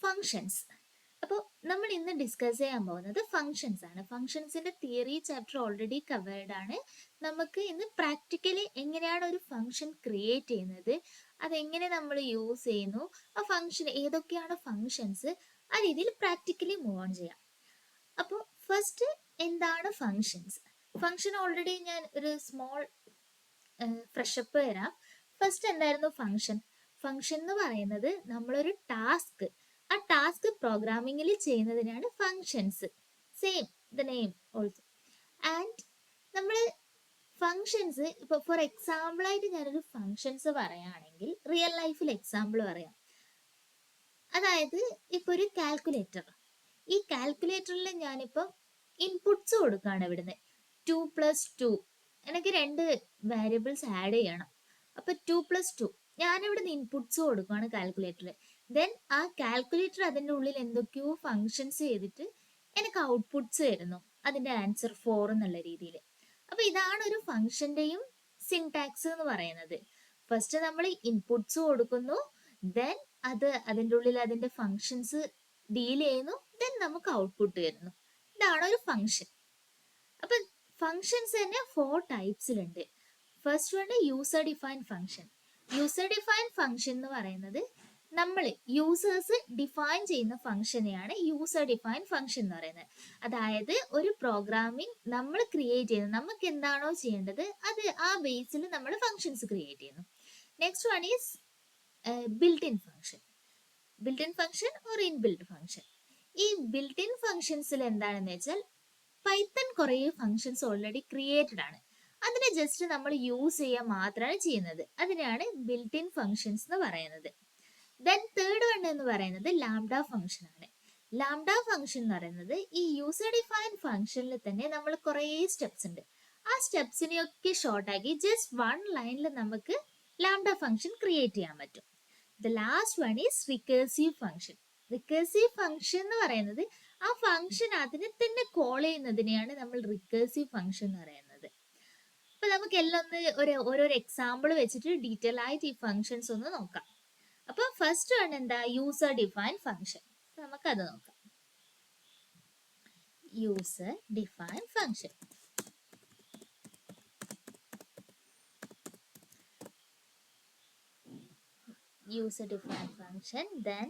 Functions. അപ്പോൾ നമ്മൾ ഇന്ന് ഡിസ്കസ് ചെയ്യാൻ പോകുന്നത് ഫങ്ഷൻസ് ആണ്. ഫങ്ഷൻസിന്റെ തിയറി ചാപ്റ്റർ ഓൾറെഡി കവേർഡ് ആണ്. നമുക്ക് ഇന്ന് പ്രാക്ടിക്കലി എങ്ങനെയാണ് ഒരു ഫങ്ഷൻ ക്രിയേറ്റ് ചെയ്യുന്നത്, അതെങ്ങനെ നമ്മൾ യൂസ് ചെയ്യുന്നു, ആ ഫങ്ഷൻ ഏതൊക്കെയാണ് ഫങ്ഷൻസ്, ആ രീതിയിൽ പ്രാക്ടിക്കലി മൂവ് ഓൺ ചെയ്യാം. അപ്പോൾ ഫസ്റ്റ് എന്താണ് ഫങ്ഷൻസ്? ഫങ്ഷൻ ഓൾറെഡി ഞാൻ ഒരു സ്മോൾ ഫ്രഷപ്പ് തരാം. ഫസ്റ്റ് എന്തായിരുന്നു ഫങ്ഷൻ? ഫങ്ഷൻ എന്ന് പറയുന്നത് നമ്മളൊരു ടാസ്ക്, ആ ടാസ്ക് പ്രോഗ്രാമിങ്ങിൽ ചെയ്യുന്നതിനാണ് functions. Same the name also. And നമ്മൾ ഫങ്ഷൻസ് ഇപ്പോൾ ഫോർ എക്സാമ്പിൾ ആയിട്ട് ഞാനൊരു ഫങ്ഷൻസ് പറയുകയാണെങ്കിൽ റിയൽ ലൈഫിൽ എക്സാമ്പിൾ പറയാം. അതായത് ഇപ്പൊ ഒരു കാൽക്കുലേറ്റർ, ഈ കാൽക്കുലേറ്ററിൽ ഞാനിപ്പോൾ ഇൻപുട്സ് കൊടുക്കുകയാണ്. ഇവിടുന്ന് 2+2 എനിക്ക് രണ്ട് വേരിയബിൾസ് ആഡ് ചെയ്യണം. അപ്പൊ 2+2 ഞാനിവിടുന്ന് ഇൻപുട്സ് കൊടുക്കുകയാണ് കാൽക്കുലേറ്ററിൽ. ദെൻ ആ കാൽക്കുലേറ്റർ അതിൻ്റെ ഉള്ളിൽ എന്തൊക്കെയോ ഫങ്ഷൻസ് ചെയ്തിട്ട് എനിക്ക് ഔട്ട്പുട്ട്സ് തരുന്നു, അതിന്റെ ആൻസർ 4 എന്നുള്ള രീതിയിൽ. അപ്പൊ ഇതാണ് ഒരു ഫങ്ഷന്റെയും സിൻടാക്സ് എന്ന് പറയുന്നത്. ഫസ്റ്റ് നമ്മൾ ഇൻപുട്സ് കൊടുക്കുന്നു, ദെൻ അത് അതിൻ്റെ ഉള്ളിൽ അതിന്റെ ഫങ്ഷൻസ് ഡീൽ ചെയ്യുന്നു, ദെൻ നമുക്ക് ഔട്ട്പുട്ട് തരുന്നു. ഇതാണ് ഒരു ഫങ്ഷൻ. അപ്പൊ ഫങ്ഷൻസ് തന്നെ 4 ടൈപ്സിലുണ്ട്. First one user define function. User define function എന്ന് പറയുന്നത് നമ്മൾ യൂസേഴ്സ് ഡിഫൈൻ ചെയ്യുന്ന ഫംഗ്ഷനെയാണ് യൂസർ ഡിഫൈൻ ഫംഗ്ഷൻ എന്ന് പറയുന്നത്. അതായത് ഒരു പ്രോഗ്രാമിംഗ് നമ്മൾ ക്രിയേറ്റ് ചെയ്യുന്നത്, നമുക്ക് എന്താണോ ചെയ്യേണ്ടത് അത് ആ ബേസിൽ നമ്മൾ ഫങ്ഷൻസ് ക്രിയേറ്റ് ചെയ്യുന്നു. Next one is built in function. Built in function or in built function. ഈ ബിൽറ്റ് ഇൻ ഫംഗ്ഷൻസിൽ എന്താണെന്ന് വെച്ചാൽ പൈത്തൺ കുറേ ഫങ്ഷൻസ് ഓൾറെഡി ക്രിയേറ്റഡ് ആണ്, അതിനെ ജസ്റ്റ് നമ്മൾ യൂസ് ചെയ്യുക മാത്രമാണ് ചെയ്യുന്നത്. അതിനാണ് ബിൽറ്റ് ഇൻ ഫങ്ഷൻസ് എന്ന് പറയുന്നത്. ദെൻ തേർഡ് വൺ എന്ന് പറയുന്നത് ലാംഡ ഫംഗ്ഷൻ ആണ്. ലാംഡ ഫംഗ്ഷൻ എന്ന് പറയുന്നത് ഈ യൂസർ ഡിഫൈൻ ഫംഗ്ഷനിൽ തന്നെ നമ്മൾ കുറേ സ്റ്റെപ്സ് ഉണ്ട്. ആ സ്റ്റെപ്സിനെയൊക്കെ ഷോർട്ട് ആക്കി ജസ്റ്റ് വൺ ലൈനിൽ നമുക്ക് ലാംഡ ഫംഗ്ഷൻ ക്രിയേറ്റ് ചെയ്യാൻ പറ്റും. The last one is recursive function. Recursive function എന്ന് പറയുന്നത് ആ ഫംഗ്ഷൻ അതിനെ തന്നെ കോൾ ചെയ്യുന്നതിനെയാണ് നമ്മൾ റിക്കേഴ്സീവ് ഫംഗ്ഷൻ എന്ന് പറയുന്നത്. അപ്പൊ നമുക്ക് എല്ലാം ഒന്ന് ഓരോരോ എക്സാമ്പിൾ വെച്ചിട്ട് ഡീറ്റെയിൽ ആയിട്ട് ഈ ഫംഗ്ഷൻസ് ഒന്ന് നോക്കാം. അപ്പൊ ഫസ്റ്റ് വൺ എന്താ? User define function. നമുക്കത് നോക്കാം. User define function. User define function. Then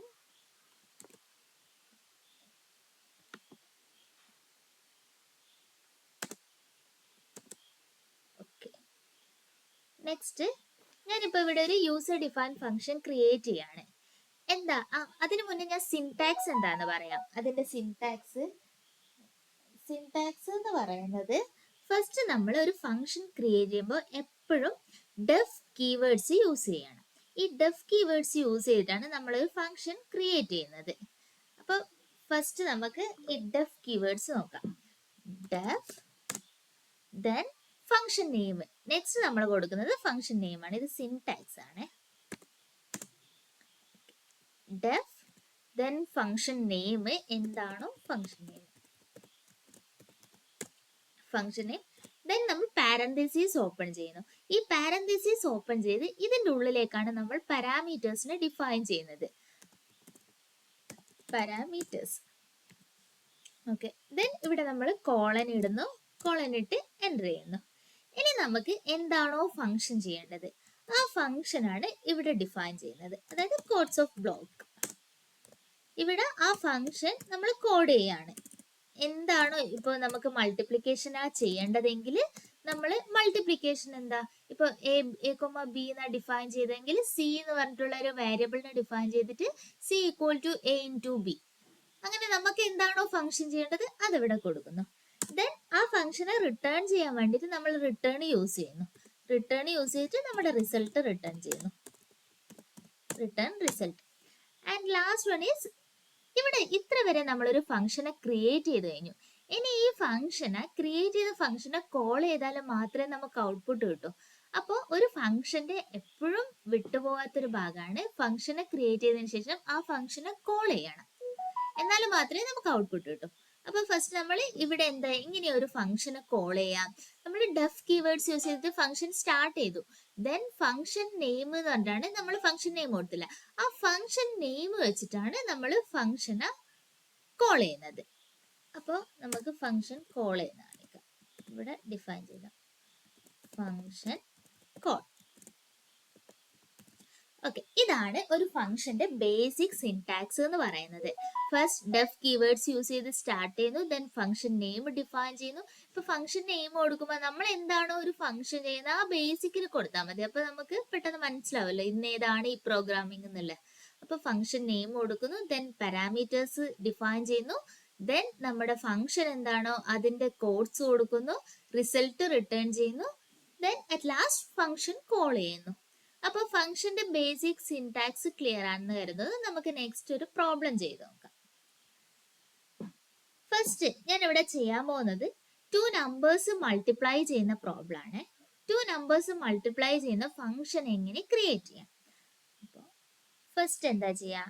next ഞാനിപ്പോൾ ഇവിടെ ഒരു യൂസർ ഡിഫൈൻ ഫംഗ്ഷൻ ക്രിയേറ്റ് ചെയ്യാണ്. എന്താ അതിനു മുന്നേ ഞാൻ സിൻടാക്സ് എന്താന്ന് പറയാം. അതിന്റെ സിൻടാക്സ് എന്ന് പറയുന്നത് ഫസ്റ്റ് നമ്മൾ ഒരു ഫംഗ്ഷൻ ക്രിയേറ്റ് ചെയ്യുമ്പോൾ എപ്പോഴും ഡെഫ് കീവേഡ്സ് യൂസ് ചെയ്യണം. ഈ ഡെഫ് കീവേഡ്സ് യൂസ് ചെയ്തിട്ടാണ് നമ്മൾ ഒരു ഫംഗ്ഷൻ ക്രിയേറ്റ് ചെയ്യുന്നത്. അപ്പോൾ ഫസ്റ്റ് നമുക്ക് ഈ ഡെഫ് കീവേഡ്സ് നോക്കാം. Def, then function name. Next നമ്മൾ കൊടുക്കുന്നത് ഫംഗ്ഷൻ നെയിം ആണ്. ഇത് സിൻടാക്സ് ആണ്. Def, then function name. എന്താണോ function name, function name. Then നമ്മൾ പാരന്തസിസ് ഓപ്പൺ ചെയ്യുന്നു. ഈ പാരന്തസിസ് ഓപ്പൺ ചെയ്ത് ഇതിന്റെ ഉള്ളിലേക്കാണ് നമ്മൾ പാരാമീറ്റേഴ്സിനെ ഡിഫൈൻ ചെയ്യുന്നത്. പാരാമീറ്റേഴ്സ്. ഓക്കെ. ദെൻ ഇവിടെ നമ്മൾ കോളൻ ഇടുന്നു, കോളൻ ഇട്ട് എൻ്റർ ചെയ്യുന്നു. ഇനി നമുക്ക് എന്താണോ ഫംഗ്ഷൻ ചെയ്യേണ്ടത് ആ ഫംഗ്ഷൻ ആണ് ഇവിടെ ഡിഫൈൻ ചെയ്യുന്നത്. അതായത് കോഡ്സ് ഓഫ് ബ്ലോക്ക്. ഇവിടെ ആ ഫംഗ്ഷൻ നമ്മൾ കോഡ് ചെയ്യാണ്. എന്താണോ ഇപ്പോൾ നമുക്ക് മൾട്ടിപ്ലിക്കേഷൻ ആ ചെയ്യേണ്ടതെങ്കിൽ നമ്മൾ മൾട്ടിപ്ലിക്കേഷൻ എന്താ, ഇപ്പൊ എ കൊമ ബി എന്നാ ഡിഫൈൻ ചെയ്തെങ്കിൽ സി എന്ന് പറഞ്ഞിട്ടുള്ള ഒരു വേരിയബിളിനെ ഡിഫൈൻ ചെയ്തിട്ട് c equal to a into b. അങ്ങനെ നമുക്ക് എന്താണോ ഫംഗ്ഷൻ ചെയ്യേണ്ടത് അതിവിടെ കൊടുക്കുന്നു. ദെൻ ആ ഫംഗ്ഷനെ റിട്ടേൺ ചെയ്യാൻ വേണ്ടിയിട്ട് നമ്മൾ റിട്ടേൺ യൂസ് ചെയ്യുന്നു. റിട്ടേൺ യൂസ് ചെയ്തിട്ട് നമ്മുടെ റിസൾട്ട് റിട്ടേൺ ചെയ്യുന്നു. Return result. And last one is ഇവിടെ ഇത്ര വരെ നമ്മളൊരു ഫംഗ്ഷനെ ക്രിയേറ്റ് ചെയ്ത് കഴിഞ്ഞു. ഇനി ഈ ഫംഗ്ഷനെ ക്രിയേറ്റ് ചെയ്ത ഫംഗ്ഷനെ കോൾ ചെയ്താൽ മാത്രമേ നമുക്ക് ഔട്ട്പുട്ട് കിട്ടൂ. അപ്പോൾ ഒരു ഫംഗ്ഷന്റെ എപ്പോഴും വിട്ടുപോകാത്തൊരു ഭാഗമാണ് ഫംഗ്ഷനെ ക്രിയേറ്റ് ചെയ്തതിനു ശേഷം ആ ഫംഗ്ഷനെ കോൾ ചെയ്യണം, എന്നാൽ മാത്രമേ നമുക്ക് ഔട്ട്പുട്ട് കിട്ടൂ. അപ്പൊ ഫസ്റ്റ് നമ്മൾ ഇവിടെ എന്താ ഇങ്ങനെ ഒരു ഫംഗ്ഷനെ കോൾ ചെയ്യാം. നമ്മൾ ഡെഫ് കീവേഡ്സ് യൂസ് ചെയ്തിട്ട് ഫംഗ്ഷൻ സ്റ്റാർട്ട് ചെയ്തു. ദെൻ ഫംഗ്ഷൻ നെയിം എന്ന് പറഞ്ഞിട്ടാണ് നമ്മൾ ഫംഗ്ഷൻ നെയിം കൊടുത്തില്ല. ആ ഫംഗ്ഷൻ നെയിം വെച്ചിട്ടാണ് നമ്മൾ ഫംഗ്ഷനെ കോൾ ചെയ്യുന്നത്. അപ്പോൾ നമുക്ക് ഫംഗ്ഷൻ കോൾ ചെയ്യുന്ന കാണിക്കാം. ഇവിടെ ഡിഫൈൻ ചെയ്ത ഫംഗ്ഷൻ കോൾ. ഓക്കെ, ഇതാണ് ഒരു ഫംഗ്ഷന്റെ ബേസിക് സിന്റാക്സ് എന്ന് പറയുന്നത്. ഫസ്റ്റ് ഡെഫ് കീവേഡ്സ് യൂസ് ചെയ്ത് സ്റ്റാർട്ട് ചെയ്യുന്നു, ദെൻ ഫംഗ്ഷൻ നെയിം ഡിഫൈൻ ചെയ്യുന്നു. ഇപ്പൊ ഫംഗ്ഷൻ നെയിം കൊടുക്കുമ്പോൾ നമ്മൾ എന്താണോ ഒരു ഫംഗ്ഷൻ ചെയ്യുന്നത് ആ ബേസിക്കിൽ കൊടുത്താൽ മതി. അപ്പൊ നമുക്ക് പെട്ടെന്ന് മനസ്സിലാവല്ലോ ഇന്ന് ഏതാണ് ഈ പ്രോഗ്രാമിംഗ് എന്നുള്ളത്. അപ്പൊ ഫംഗ്ഷൻ നെയിം കൊടുക്കുന്നു, ദെൻ പാരാമീറ്റേഴ്സ് ഡിഫൈൻ ചെയ്യുന്നു, ദെൻ നമ്മുടെ ഫംഗ്ഷൻ എന്താണോ അതിന്റെ കോഡ്സ് കൊടുക്കുന്നു, റിസൾട്ട് റിട്ടേൺ ചെയ്യുന്നു, then at last function call ചെയ്യുന്നു. അപ്പോൾ ഫംഗ്ഷന്റെ ബേസിക് സിന്റാക്സ് ക്ലിയർ ആണെന്ന് കരുതുന്നത്. നമുക്ക് നെക്സ്റ്റ് ഒരു പ്രോബ്ലം ചെയ്ത് നോക്കാം. ഫസ്റ്റ് ഞാൻ ഇവിടെ ചെയ്യാൻ പോകുന്നത് 2 നമ്പേഴ്സ് മൾട്ടിപ്ലൈ ചെയ്യുന്ന പ്രോബ്ലം ആണ്. 2 നമ്പേഴ്സ് മൾട്ടിപ്ലൈ ചെയ്യുന്ന ഫംഗ്ഷൻ എങ്ങനെ ക്രിയേറ്റ് ചെയ്യാം. ഫസ്റ്റ് എന്താ ചെയ്യാ,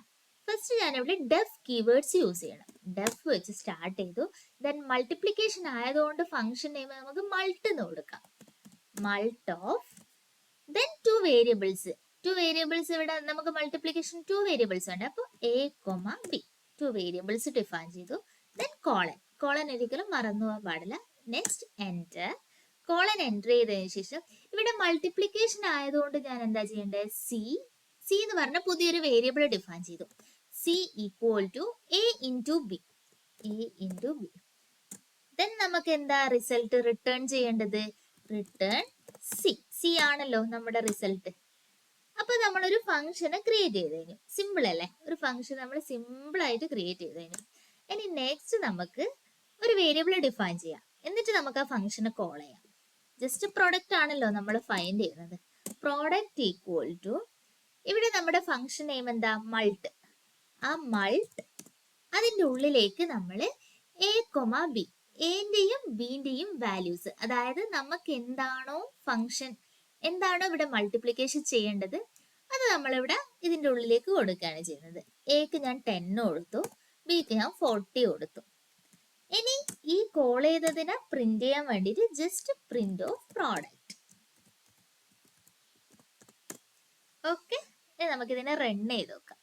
ഫസ്റ്റ് ഞാനിവിടെ ഡെഫ് കീവേഡ്സ് യൂസ് ചെയ്യണം. ഡെഫ് വെച്ച് സ്റ്റാർട്ട് ചെയ്തു, ദെൻ മൾട്ടിപ്ലിക്കേഷൻ ആയതുകൊണ്ട് ഫംഗ്ഷൻ നെയിം നമുക്ക് മൾട്ട് എന്ന് കൊടുക്കാം. Malt of then 2 variables. 2 variables ഇവിടെ നമുക്ക് മൾട്ടിപ്ലിക്കേഷൻ 2 വേരിയബിൾസ് ഉണ്ട്. അപ്പോൾ a, b 2 വേരിയബിൾസ് ഡിഫൈൻ ചെയ്തു. then കോളൻ ഒരിക്കലും മറന്നു പോകാൻ പാടില്ല. Next enter. കോളൻ എൻ്റർ ചെയ്തതിനു ശേഷം ഇവിടെ മൾട്ടിപ്ലിക്കേഷൻ ആയതുകൊണ്ട് ഞാൻ എന്താ ചെയ്യേണ്ടത്, സി എന്ന് പറഞ്ഞ പുതിയൊരു വേരിയബിൾ ഡിഫൈൻ ചെയ്തു. c equal to a into b. then നമുക്ക് എന്താ റിസൾട്ട് റിട്ടേൺ ചെയ്യേണ്ടത്, റിട്ടേൺ സി ആണല്ലോ നമ്മുടെ റിസൾട്ട്. അപ്പൊ നമ്മളൊരു ഫംഗ്ഷനെ ക്രിയേറ്റ് ചെയ്ത് കഴിഞ്ഞു. സിമ്പിൾ അല്ലേ, ഒരു ഫംഗ്ഷൻ നമ്മൾ സിമ്പിൾ ആയിട്ട് ക്രിയേറ്റ് ചെയ്ത് കഴിഞ്ഞു. ഇനി നെക്സ്റ്റ് നമുക്ക് ഒരു വേരിയബിൾ ഡിഫൈൻ ചെയ്യാം, എന്നിട്ട് നമുക്ക് ആ ഫംഗ്ഷനെ കോൾ ചെയ്യാം. ജസ്റ്റ് പ്രൊഡക്റ്റ് ആണല്ലോ നമ്മൾ ഫൈൻഡ് ചെയ്യുന്നത്. പ്രോഡക്റ്റ് ഈക്വൽ ടു ഇവിടെ നമ്മുടെ ഫംഗ്ഷൻ നെയിം എന്താ, മൾട്ട്. ആ മൾട്ട് അതിൻ്റെ ഉള്ളിലേക്ക് നമ്മൾ a, b എന്റെയും ബിന്റെയും വാല്യൂസ്, അതായത് നമുക്ക് എന്താണോ ഫംഗ്ഷൻ എന്താണോ ഇവിടെ മൾട്ടിപ്ലിക്കേഷൻ ചെയ്യേണ്ടത് അത് നമ്മളിവിടെ ഇതിന്റെ ഉള്ളിലേക്ക് കൊടുക്കുകയാണ് ചെയ്യുന്നത്. എക്ക് ഞാൻ 10 കൊടുത്തു, ബിക്ക് ഞാൻ 40 കൊടുത്തു. ഇനി ഈ കോൾ ചെയ്തതിനെ പ്രിന്റ് ചെയ്യാൻ വേണ്ടിയിട്ട് just print of product. Okay, നമുക്കിതിനെ റൺ ചെയ്ത് നോക്കാം.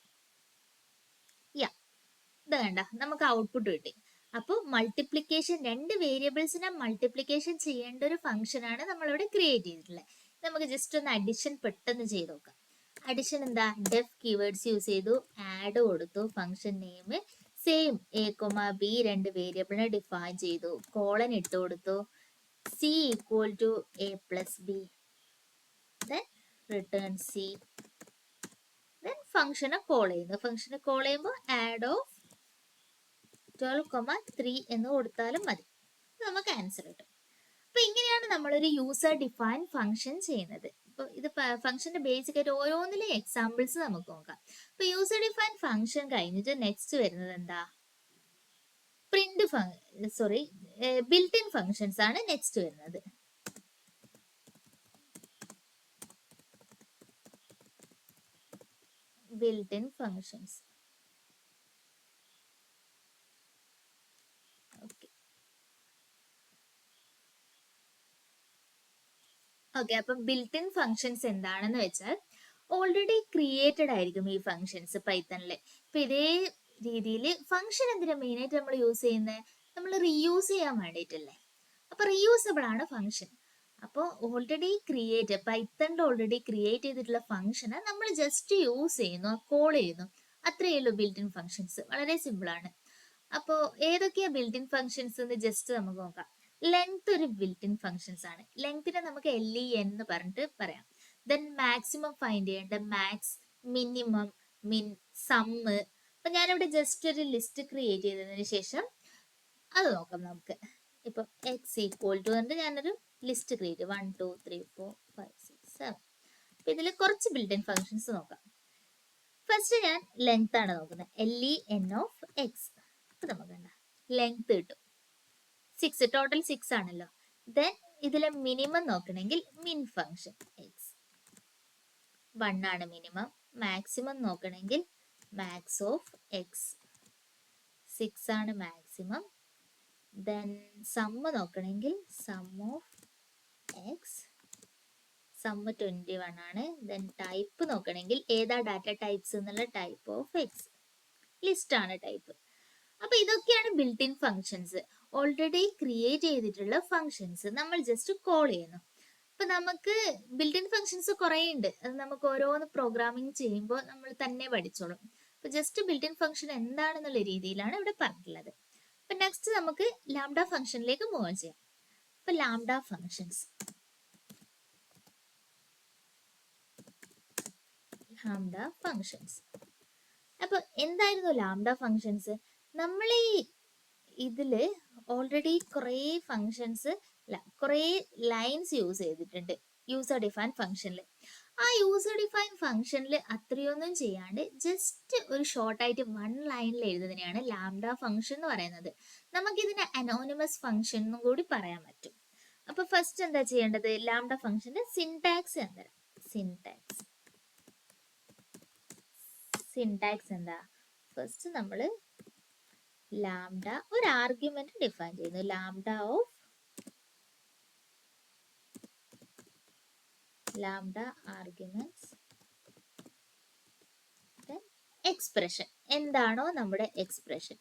ഇത് കണ്ട നമുക്ക് ഔട്ട്പുട്ട് കിട്ടി. അപ്പോൾ മൾട്ടിപ്ലിക്കേഷൻ 2 വേരിയബിൾസിനെ മൾട്ടിപ്ലിക്കേഷൻ ചെയ്യേണ്ട ഒരു ഫംഗ്ഷൻ ആണ് നമ്മളിവിടെ ക്രിയേറ്റ് ചെയ്തിട്ടുള്ളത്. നമുക്ക് ജസ്റ്റ് ഒന്ന് അഡിഷൻ പെട്ടെന്ന് ചെയ്ത് നോക്കാം. അഡിഷൻ എന്താ, ഡെഫ് കീവേഡ്സ് യൂസ് ചെയ്തു, ആഡ് കൊടുത്തു, function name same a, b 2 വേരിയബിളിനെ ഡിഫൈൻ ചെയ്തു, കോളൻ ഇട്ട് കൊടുത്തു, c equal to a plus b, then return c, then ഫംഗ്ഷനെ കോൾ ചെയ്യുന്നു. ഫംഗ്ഷനെ കോൾ ചെയ്യുമ്പോൾ ആഡ് ഓഫ് 12,3 എന്ന് കൊടുത്താലും മതി, നമുക്ക് ആൻസർ കിട്ടും. അപ്പൊ ഇങ്ങനെയാണ് നമ്മളൊരു യൂസർ ഡിഫൈൻ ഫംഗ്ഷൻ ചെയ്യുന്നത്. ഇപ്പൊ ഇത് ഫംഗ്ഷന്റെ ബേസിക് ആയിട്ട് ഓരോന്നിലെ എക്സാമ്പിൾസ് നമുക്ക് നോക്കാം. ഇപ്പൊ യൂസർ ഡിഫൈൻ ഫംഗ്ഷൻ കഴിഞ്ഞിട്ട് നെക്സ്റ്റ് വരുന്നത് എന്താ, ബിൽറ്റ് ഇൻ ഫങ്ഷൻസ് ആണ് നെക്സ്റ്റ് വരുന്നത്. Built in functions. ഓക്കെ, അപ്പം ബിൽറ്റ് ഇൻ ഫങ്ഷൻസ് എന്താണെന്ന് വെച്ചാൽ ഓൾറെഡി ക്രിയേറ്റഡ് ആയിരിക്കും ഈ ഫങ്ഷൻസ് പൈത്തണില്. ഇപ്പൊ ഇതേ രീതിയിൽ ഫങ്ഷൻ എന്തിനാ മെയിൻ ആയിട്ട് നമ്മൾ യൂസ് ചെയ്യുന്നത്, നമ്മൾ റീയൂസ് ചെയ്യാൻ വേണ്ടിയിട്ടല്ലേ. അപ്പൊ റീയൂസബിൾ ആണ് ഫങ്ഷൻ. അപ്പോൾ ഓൾറെഡി പൈത്തണിൽ ഓൾറെഡി ക്രിയേറ്റ് ചെയ്തിട്ടുള്ള ഫങ്ഷനെ നമ്മൾ ജസ്റ്റ് യൂസ് ചെയ്യുന്നു, കോൾ ചെയ്യുന്നു, അത്രയേ ഉള്ളൂ ബിൽറ്റ് ഇൻ ഫങ്ഷൻസ്. വളരെ സിമ്പിൾ ആണ്. അപ്പോൾ ഏതൊക്കെയാ ബിൽറ്റ് ഇൻ ഫങ്ഷൻസ് എന്ന് ജസ്റ്റ് നമുക്ക് നോക്കാം. ലെങ്ത് ഒരു ബിൽറ്റ് ഇൻ ഫങ്ഷൻസ് ആണ്. ലെങ്തിനെ നമുക്ക് LEN എന്ന് പറഞ്ഞിട്ട് പറയാം. ദെൻ മാക്സിമം ഫൈൻഡ് ചെയ്യേണ്ട മാക്സ്, മിനിമം, മിൻ, സമ്മ്. അപ്പൊ ഞാനിവിടെ ജസ്റ്റ് ഒരു ലിസ്റ്റ് ക്രിയേറ്റ് ചെയ്തതിന് ശേഷം അത് നോക്കാം നമുക്ക്. ഇപ്പൊ എക്സ് ഈക്വൽ ടു എന്നിട്ട് ഞാനൊരു ലിസ്റ്റ് ക്രിയേറ്റ് 1 2 3 4 5 6 7. അപ്പൊ ഇതിൽ കുറച്ച് ബിൽറ്റ് ഇൻ ഫങ്ഷൻസ് നോക്കാം. ഫസ്റ്റ് ഞാൻ ലെങ്ത് ആണ് നോക്കുന്നത്, LEN ഓഫ് എക്സ്. അപ്പൊ നമുക്ക് ലെങ്ത് കിട്ടും 6, ടോട്ടൽ 6 ആണല്ലോ. ദെൻ ഇതിലെ മിനിമം നോക്കണമെങ്കിൽ മിൻ ഫംഗ്ഷൻ എക്സ് 1 ആണ് മിനിമം. മാക്സിമം നോക്കണമെങ്കിൽ മാക്സ് ഓഫ് എക്സ് 6 ആണ് മാക്സിമം. ദെൻ സമ്മ് നോക്കണമെങ്കിൽ സം ഓഫ് എക്സ്, സമ്മ് 21 ആണ്. ദെൻ ടൈപ്പ് നോക്കണമെങ്കിൽ ഏതാ ഡാറ്റ ടൈപ്സ് എന്നുള്ള ടൈപ്പ് ഓഫ് എക്സ്, ലിസ്റ്റ് ആണ് ടൈപ്പ്. അപ്പൊ ഇതൊക്കെയാണ് built in functions, already create ചെയ്തിട്ടുള്ള ഫങ്ഷൻസ് നമ്മൾ ജസ്റ്റ് കോൾ ചെയ്യുന്നു. അപ്പൊ നമുക്ക് ബിൽറ്റ് ഇൻ ഫങ്ഷൻസ് കുറെ ഉണ്ട്, അത് നമുക്ക് ഓരോന്ന് പ്രോഗ്രാമിംഗ് ചെയ്യുമ്പോൾ നമ്മൾ തന്നെ പഠിച്ചോളും. അപ്പൊ ജസ്റ്റ് ബിൽറ്റ് ഇൻ ഫങ്ഷൻ എന്താണെന്നുള്ള രീതിയിലാണ് ഇവിടെ പറഞ്ഞിട്ടുള്ളത്. അപ്പൊ നെക്സ്റ്റ് നമുക്ക് ലാംഡ ഫംഗ്ഷനിലേക്ക് മൂവ് ചെയ്യാം. അപ്പൊ ലാംഡ ഫങ്ഷൻസ്, ലാംഡ ഫങ്ഷൻസ്. അപ്പൊ എന്തായിരുന്നു ലാംഡ ഫങ്ഷൻസ്? നമ്മൾ ഈ ഇതില് ഓൾറെഡി കുറെ ഫങ്ഷൻസ്, കുറെ ലൈൻസ് യൂസ് ചെയ്തിട്ടുണ്ട് യൂസർ ഡിഫൈൻ ഫംഗ്ഷനിൽ. ആ യൂസർ ഡിഫൈൻ ഫംഗ്ഷനിൽ അത്രയൊന്നും ചെയ്യാണ്ട് ജസ്റ്റ് ഒരു ഷോർട്ടായിട്ട് 1 ലൈനിൽ എഴുതുന്നതിനെയാണ് ലാംഡ ഫംഗ്ഷൻ എന്ന് പറയുന്നത്. നമുക്കിതിനെ അനോണിമസ് ഫംഗ്ഷൻ എന്നും കൂടി പറയാൻ പറ്റും. അപ്പൊ ഫസ്റ്റ് എന്താ ചെയ്യേണ്ടത്? ലാംഡ ഫംഗ്ഷന്റെ സിൻടാക്സ് എന്താ? സിൻടാക്സ് എന്താ? ഫസ്റ്റ് നമ്മൾ ലാംഡ ഒരു ആർഗ്യുമെന്റ് ഡിഫൈൻ ചെയ്യുന്നു, lambda of lambda arguments expression. എന്താണോ നമ്മുടെ എക്സ്പ്രഷൻ,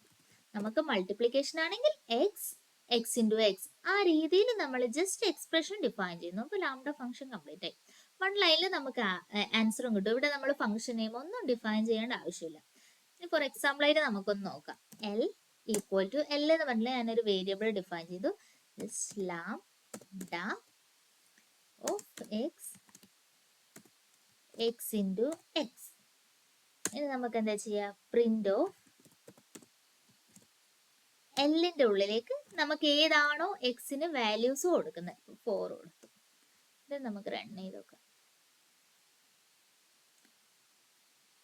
നമുക്ക് മൾട്ടിപ്ലിക്കേഷൻ ആണെങ്കിൽ എക്സ്, എക്സ് ഇൻറ്റു എക്സ്, ആ രീതിയിൽ നമ്മൾ ജസ്റ്റ് എക്സ്പ്രഷൻ ഡിഫൈൻ ചെയ്യുന്നു. അപ്പോൾ ലാംഡ ഫംഗ്ഷൻ കംപ്ലീറ്റ് ആയി. 1 ലൈനിൽ നമുക്ക് ആൻസറും കിട്ടും. ഇവിടെ നമ്മൾ ഫംഗ്ഷൻ നെയിം ഒന്നും ഡിഫൈൻ ചെയ്യേണ്ട ആവശ്യമില്ല. ഫോർ എക്സാമ്പിൾ ആയിട്ട് നമുക്കൊന്ന് നോക്കാം. എൽ ഈക്വൽ ടു എൽ എന്ന് പറഞ്ഞാൽ ഞാനൊരു വേരിയബിൾ ഡിഫൈൻ ചെയ്തു, lambda of X, X into X. ഇനി നമുക്ക് എന്താ ചെയ്യാ? പ്രിന്റ് ഓഫ് എല്ലിന്റെ ഉള്ളിലേക്ക് നമുക്ക് ഏതാണോ എക്സിന് വാല്യൂസ് കൊടുക്കുന്നത്, 4 കൊടുത്തു. ഇത് നമുക്ക് റൺ ചെയ്ത് നോക്കാം.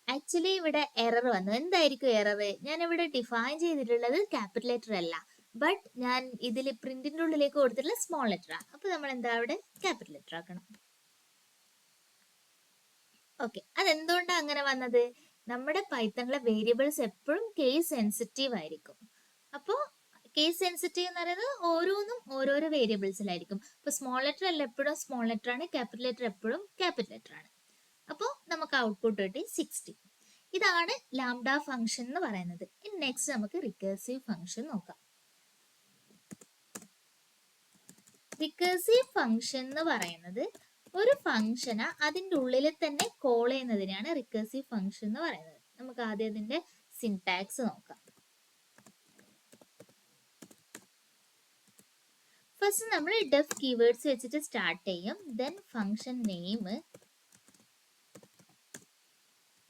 ആക്ച്വലി ഇവിടെ എറർ വന്നു. എന്തായിരിക്കും എറർ? ഞാൻ ഇവിടെ ഡിഫൈൻ ചെയ്തിട്ടുള്ളത് ക്യാപിറ്റൽ ലെറ്റർ അല്ല, ബട്ട് ഞാൻ ഇതിൽ പ്രിന്റിന്റെ ഉള്ളിലേക്ക് കൊടുത്തിട്ടുള്ള സ്മോൾ ലെറ്റർ ആണ്. അപ്പൊ നമ്മൾ എന്താ അവിടെ ക്യാപിറ്റൽ ലെറ്റർ ആക്കണം. ഓക്കെ, അതെന്തുകൊണ്ടാണ് അങ്ങനെ വന്നത്? നമ്മുടെ പൈത്തണിലെ വേരിയബിൾസ് എപ്പോഴും കേസ് സെൻസിറ്റീവ് ആയിരിക്കും. അപ്പോൾ കേസ് സെൻസിറ്റീവ് എന്ന് പറയുന്നത് ഓരോന്നും ഓരോരോ വേരിയബിൾസിലായിരിക്കും. ഇപ്പൊ സ്മോൾ ലെറ്റർ അല്ല എപ്പോഴും സ്മോൾ ലെറ്റർ ആണ്, ക്യാപിറ്റൽ ലെറ്റർ എപ്പോഴും ക്യാപിറ്റൽ ലെറ്റർ ആണ്. അപ്പോൾ നമുക്ക് ഔട്ട്പുട്ട് കിട്ടി 60. ഇതാണ് ലാംഡ ഫംഗ്ഷൻ എന്ന് പറയുന്നത്. ഇനി നെക്സ്റ്റ് നമുക്ക് റിക്കേഴ്സീവ് ഫംഗ്ഷൻ നോക്കാം. റിക്കേഴ്സീവ് ഫംഗ്ഷൻ എന്ന് പറയുന്നത് ഒരു ഫംഗ്ഷനെ അതിൻ്റെ ഉള്ളിൽ തന്നെ കോൾ ചെയ്യുന്നതിനാണ് റിക്കേഴ്സീവ് ഫംഗ്ഷൻ എന്ന് പറയുന്നത്. നമുക്ക് ആദ്യം അതിന്റെ സിൻടാക്സ് നോക്കാം. ഫസ്റ്റ് നമ്മൾ ഡെഫ് കീവേഡ്സ് വെച്ചിട്ട് സ്റ്റാർട്ട് ചെയ്യും. ദെൻ ഫംഗ്ഷൻ നെയിം,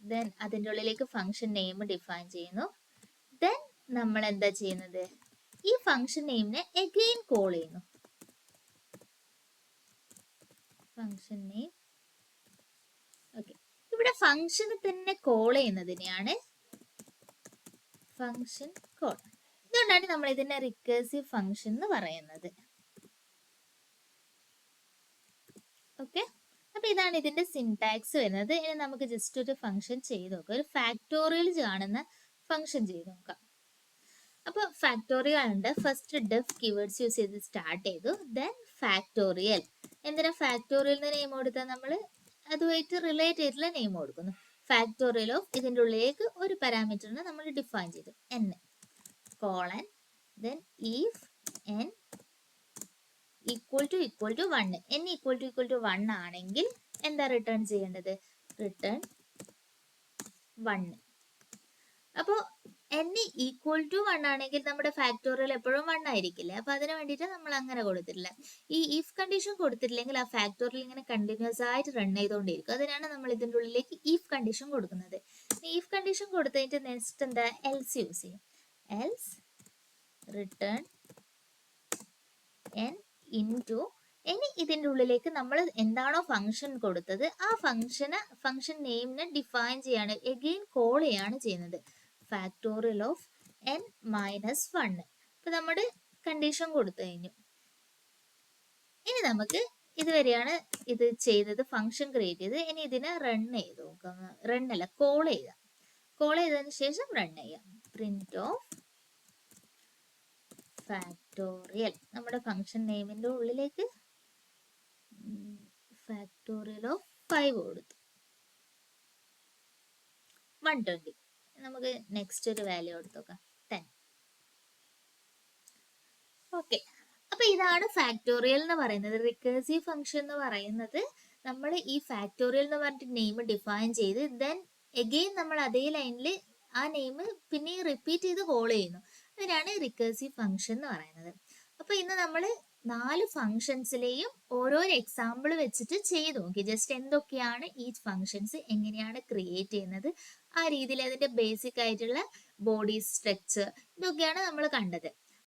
ദെൻ അതിൻ്റെ ഉള്ളിലേക്ക് ഫംഗ്ഷൻ നെയിം ഡിഫൈൻ ചെയ്യുന്നു. ദെൻ നമ്മൾ എന്താ ചെയ്യുന്നത്? ഈ ഫംഗ്ഷൻ നെയിമിനെ അഗെയിൻ കോൾ ചെയ്യുന്നു. Function name, okay. ഇവിടെ ഫംഗ്ഷനെ തന്നെ കോൾ ചെയ്യുന്നതിനെയാണ് ഫംഗ്ഷൻ കോൾ. ഇതുകൊണ്ടാണ് നമ്മൾ ഇതിനെ റിക്കേഴ്സീവ് ഫംഗ്ഷൻ എന്ന് പറയുന്നത്. ഓക്കെ, അപ്പൊ ഇതാണ് ഇതിന്റെ സിൻടാക്സ് വരുന്നത്. ഇനി നമുക്ക് ജസ്റ്റ് ഒരു ഫംഗ്ഷൻ ചെയ്ത് നോക്കാം. ഒരു ഫാക്ടോറിയൽ കാണുന്ന ഫംഗ്ഷൻ ചെയ്ത് നോക്കാം. അപ്പൊ ഫാക്ടോറിയൽ ഉണ്ട്. ഫസ്റ്റ് ഡെഫ് കീവേഡ്സ് യൂസ് ചെയ്ത് സ്റ്റാർട്ട് ചെയ്തു. Then factorial. എന്തിനാ ഫാക്ടോറിയൽ നെയിം കൊടുത്താൽ നമ്മൾ അതുമായിട്ട് റിലേറ്റ് ചെയ്തിട്ടുള്ള നെയിം കൊടുക്കുന്നു. ഫാക്ടോറിയൽ ഓഫ് ഇതിൻ്റെ ഉള്ളിലേക്ക് ഒരു പാരാമീറ്ററിനെ നമ്മൾ ഡിഫൈൻ ചെയ്തു, n colon. Then if n equal to 1, n equal to 1 ആണെങ്കിൽ എന്താ റിട്ടേൺ ചെയ്യേണ്ടത്? റിട്ടേൺ 1. അപ്പോ n ഈക്വൽ ടു 1 ആണെങ്കിൽ നമ്മുടെ ഫാക്ടോറിയൽ എപ്പോഴും 1 ആയിരിക്കില്ലേ? അപ്പൊ അതിന് വേണ്ടിയിട്ട് നമ്മൾ അങ്ങനെ കൊടുത്തിട്ടില്ല. ഈ ഇഫ് കണ്ടീഷൻ കൊടുത്തിട്ടില്ലെങ്കിൽ ആ ഫാക്ടോറിയൽ ഇങ്ങനെ കണ്ടിന്യൂസ് ആയിട്ട് റൺ ചെയ്തുകൊണ്ടിരിക്കും. അതിനാണ് നമ്മൾ ഇതിൻ്റെ ഉള്ളിലേക്ക് ഇഫ് കണ്ടീഷൻ കൊടുക്കുന്നത്. ഇഫ് കണ്ടീഷൻ കൊടുത്തിട്ട് നെക്സ്റ്റ് എന്താ? എൽസ് യൂസ് ചെയ്യും. എൽസ് റിട്ടേൺ n ഇൻറ്റു, ഇനി ഇതിൻ്റെ ഉള്ളിലേക്ക് നമ്മൾ എന്താണോ ഫംഗ്ഷൻ കൊടുത്തത് ആ ഫംഗ്ഷൻ നെയിമിനെ ഡിഫൈൻ ചെയ്യാണ്, എഗെയിൻ കോൾ ചെയ്യാണ് ചെയ്യുന്നത്. Factorial of n minus 1. ഇപ്പൊ നമ്മുടെ കണ്ടീഷൻ കൊടുത്തു കഴിഞ്ഞു. ഇനി നമുക്ക് ഇതുവരെയാണ് ഇത് ചെയ്തത്, ഫംഗ്ഷൻ ക്രിയേറ്റ് ചെയ്ത്. ഇനി ഇതിനെ റൺ ചെയ്ത് നോക്കാം. റൺ അല്ല, കോൾ ചെയ്യാം. കോൾ ചെയ്തതിന് ശേഷം റൺ ചെയ്യാം. പ്രിന്റ് ഓഫ് ഫാക്ടോറിയൽ ഫാക്ടോറിയൽ നമ്മുടെ ഫംഗ്ഷൻ നെയിമിന്റെ ഉള്ളിലേക്ക് ഫാക്ടോറിയൽ ഓഫ് 5 കൊടുത്തു 120. നമുക്ക് നെക്സ്റ്റ് ഒരു വാല്യൂ കൊടുത്തു നോക്കാം 10. ഓക്കെ, അപ്പൊ ഇതാണ് ഫാക്ടോറിയൽ എന്ന് പറയുന്നത്. റിക്കേഴ്സീവ് ഫംഗ്ഷൻ എന്ന് പറയുന്നത് നമ്മൾ ഈ ഫാക്ടോറിയൽ എന്ന് പറഞ്ഞിട്ട് നെയിം ഡിഫൈൻ ചെയ്ത് ദെൻ എഗെയിൻ നമ്മൾ അതേ ലൈനിൽ ആ നെയിം പിന്നെ റിപ്പീറ്റ് ചെയ്ത് കോൾ ചെയ്യുന്നു. അതിനാണ് റിക്കേഴ്സീവ് ഫംഗ്ഷൻ എന്ന് പറയുന്നത്. അപ്പൊ ഇന്ന് നമ്മൾ 4 ഫംഗ്ഷൻസിലെയും ഓരോരോ എക്സാമ്പിൾ വെച്ചിട്ട് ചെയ്ത് നോക്കി. ജസ്റ്റ് എന്തൊക്കെയാണ് ഈ ഫംഗ്ഷൻസ് എങ്ങനെയാണ് ക്രിയേറ്റ് ചെയ്യുന്നത്, ആ രീതിയിൽ അതിന്റെ ബേസിക് ആയിട്ടുള്ള ബോഡി സ്ട്രക്ചർ ഇതൊക്കെയാണ് നമ്മൾ കണ്ടത്.